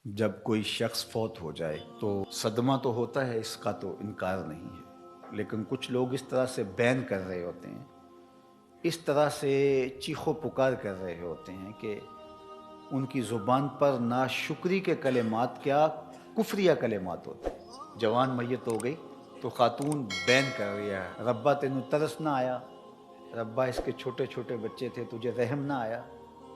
جب کوئی شخص فوت ہو جائے تو صدمہ تو ہوتا ہے، اس کا تو انکار نہیں ہے، لیکن کچھ لوگ اس طرح سے بین کر رہے ہوتے ہیں، اس طرح سے چیخ و پکار کر رہے ہوتے ہیں کہ ان کی زبان پر ناشکری کے کلمات کیا کفریہ کلمات ہوتے ہیں۔ جوان میت ہو گئی تو خاتون بین کر رہی ہے، ربا تینوں ترس نہ آیا، ربا اس کے چھوٹے چھوٹے بچے تھے، تجھے رحم نہ آیا،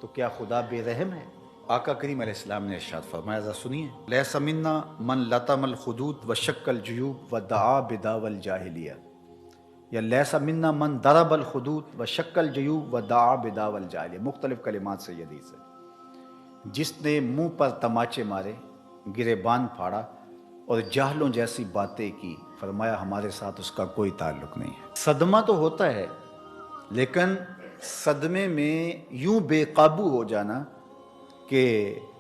تو کیا خدا بے رحم ہے؟ آقا کریم علیہ السلام نے ارشاد فرمایا، ذرا سنیے، لیس منا من لطم الخدود وشق الجیوب ودعا بدعوی الجاہلیہ، یا لیس منا من ضرب الخدود وشق الجیوب ودعا بدعوی الجاہلیہ، مختلف کلمات سے یہ حدیث ہے۔ جس نے منہ پر تماچے مارے، گریبان پھاڑا اور جاہلوں جیسی باتیں کی، فرمایا ہمارے ساتھ اس کا کوئی تعلق نہیں ہے۔ صدمہ تو ہوتا ہے، لیکن صدمے میں یوں بے قابو ہو جانا کہ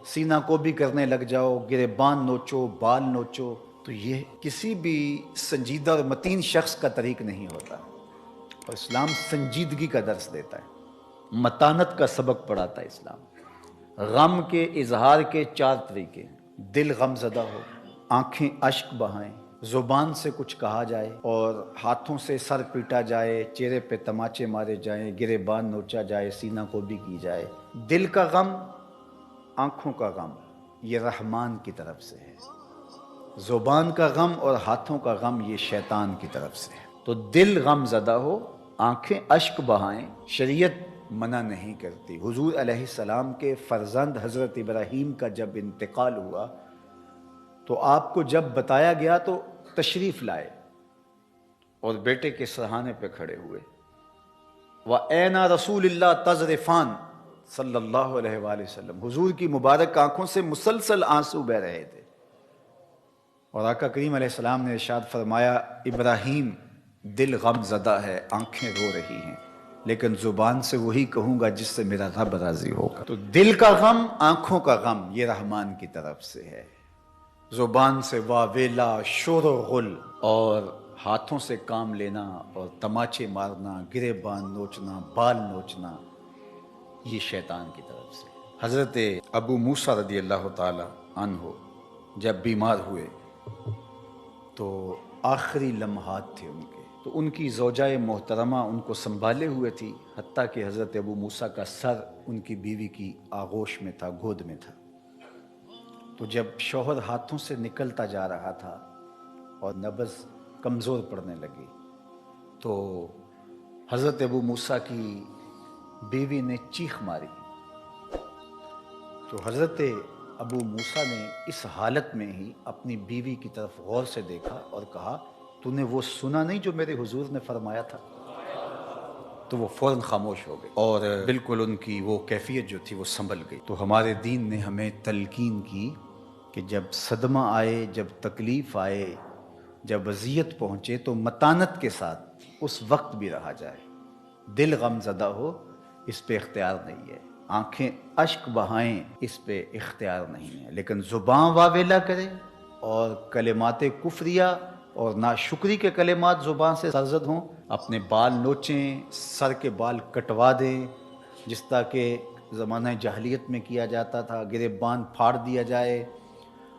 سینہ کو بھی کرنے لگ جاؤ، گریبان نوچو، بال نوچو، تو یہ کسی بھی سنجیدہ اور متین شخص کا طریق نہیں ہوتا، اور اسلام سنجیدگی کا درس دیتا ہے، متانت کا سبق پڑھاتا ہے اسلام۔ غم کے اظہار کے 4 طریقے: دل غم زدہ ہو، آنکھیں اشک بہائیں، زبان سے کچھ کہا جائے اور ہاتھوں سے سر پیٹا جائے، چہرے پہ تماچے مارے جائیں، گریبان نوچا جائے، سینہ کو بھی کی جائے۔ دل کا غم، آنکھوں کا غم، یہ رحمان کی طرف سے ہے، زبان کا غم اور ہاتھوں کا غم یہ شیطان کی طرف سے ہے۔ تو دل غم زدہ ہو، آنکھیں اشک بہائیں، شریعت منع نہیں کرتی۔ حضور علیہ السلام کے فرزند حضرت ابراہیم کا جب انتقال ہوا تو آپ کو جب بتایا گیا تو تشریف لائے اور بیٹے کے سرہانے پہ کھڑے ہوئے، وَأَيْنَ رَسُولِ اللَّهِ تَذْرِفَانِ صلی اللہ علیہ وآلہ وسلم، حضور کی مبارک آنکھوں سے مسلسل آنسو بہہ رہے تھے، اور آقا کریم علیہ السلام نے ارشاد فرمایا، ابراہیم دل غم زدہ ہے، آنکھیں رو رہی ہیں، لیکن زبان سے وہی کہوں گا جس سے میرا رب راضی ہوگا۔ تو دل کا غم، آنکھوں کا غم یہ رحمان کی طرف سے ہے، زبان سے واویلا، شور و غل، اور ہاتھوں سے کام لینا اور تماچے مارنا، گریبان نوچنا، بال نوچنا، یہ شیطان کی طرف سے۔ حضرت ابو موسیٰ رضی اللہ تعالی عنہ جب بیمار ہوئے تو آخری لمحات تھے ان کے، تو ان کی زوجہ محترمہ ان کو سنبھالے ہوئے تھی، حتیٰ کہ حضرت ابو موسیٰ کا سر ان کی بیوی کی آغوش میں تھا، گود میں تھا۔ تو جب شوہر ہاتھوں سے نکلتا جا رہا تھا اور نبض کمزور پڑنے لگی، تو حضرت ابو موسیٰ کی بیوی نے چیخ ماری، تو حضرت ابو موسیٰ نے اس حالت میں ہی اپنی بیوی کی طرف غور سے دیکھا اور کہا، تو نے وہ سنا نہیں جو میرے حضور نے فرمایا تھا؟ تو وہ فوراً خاموش ہو گئی، اور بالکل ان کی وہ کیفیت جو تھی وہ سنبھل گئی۔ تو ہمارے دین نے ہمیں تلقین کی کہ جب صدمہ آئے، جب تکلیف آئے، جب اذیت پہنچے تو متانت کے ساتھ اس وقت بھی رہا جائے۔ دل غم زدہ ہو، اس پہ اختیار نہیں ہے، آنکھیں اشک بہائیں، اس پہ اختیار نہیں ہے، لیکن زبان واویلا کرے اور کلمات کفریہ اور ناشکری کے کلمات زبان سے سرزد ہوں، اپنے بال نوچیں، سر کے بال کٹوا دیں، جس طرح کہ زمانہ جاہلیت میں کیا جاتا تھا، گریبان پھاڑ دیا جائے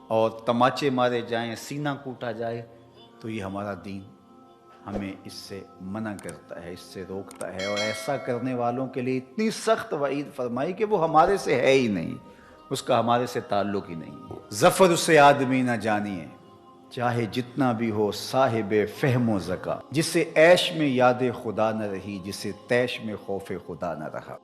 اور تماچے مارے جائیں، سینہ کوٹا جائے، تو یہ ہمارا دین ہمیں اس سے منع کرتا ہے، اس سے روکتا ہے، اور ایسا کرنے والوں کے لیے اتنی سخت وعید فرمائی کہ وہ ہمارے سے ہے ہی نہیں، اس کا ہمارے سے تعلق ہی نہیں۔ ظفر اسے آدمی نہ جانیے، چاہے جتنا بھی ہو صاحب فہم و ذکا، جسے عیش میں یاد خدا نہ رہی، جسے تیش میں خوف خدا نہ رہا۔